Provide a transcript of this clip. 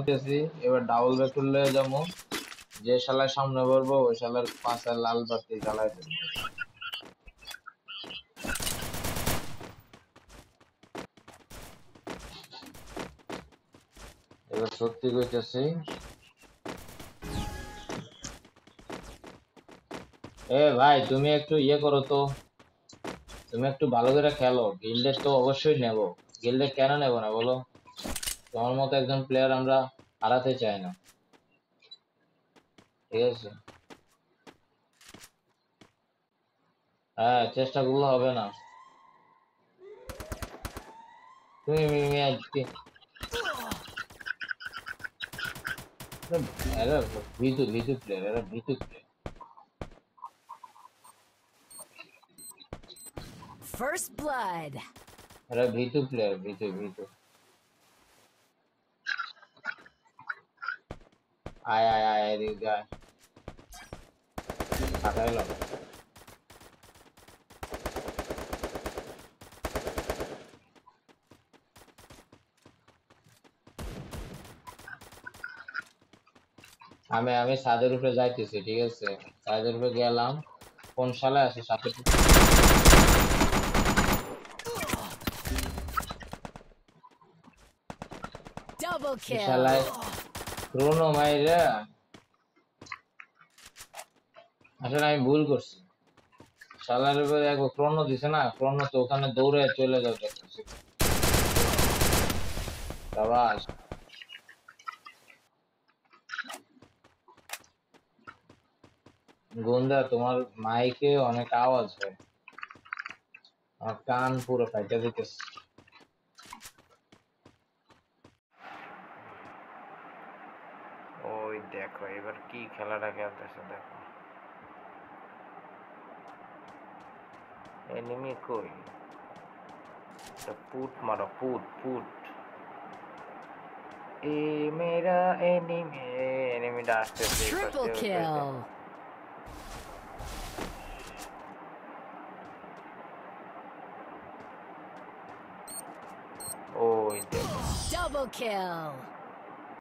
করতেছি এবার double back করলে যাবো যে শালার সামনে পড়বো ওই শালার পাশে লাল বাতি জ্বালাই দেবো এবার সত্যি কইতেছি এ ভাই তুমি একটু ইয়ে করো তো তুমি একটু ভালো করে খেলো গিল্ডে তো অবশ্যই নেব গিল্ডে কেন নেব না বলো তোমার মতো একজন প্লেয়ার আমরা হারাতে চাই না ঠিক আছে হ্যাঁ চেষ্টা করলে হবে না তুমি আজকে এরা ভিতু ভিতু প্লেয়ার এরা ভিতু প্লেয়ার First blood. এরা ভিতু প্লেয়ার ভিতু ভিতু আয় আয় আয় এদিকে আয় ফাটাইলাম আমি ছাদের উপরে যাইতেছি ঠিক আছে ছাদের উপরে গেলাম কোন শালায় আছে সাথে Double kill. শালায় ক্রোনো মাইরা আসলে আমি ভুল করছি শালার উপরে এক ক্রোনো দিছে না ক্রোনো তো ওখানে দৌড়ে চলে যাও দেখতেছি সাবাস গন্ডা তোমার মাইকে অনেক আওয়াজ হয় আমার কান পুরো ফাইটা দিতেছে ওই দেখো এবার কি খেলাটা খেলতেছে দেখো এনিমি কই পুট মারো পুট পুট এ মেরা এনিমি এনিমিটা আসতেছে Triple kill. ওই দেখো Double kill.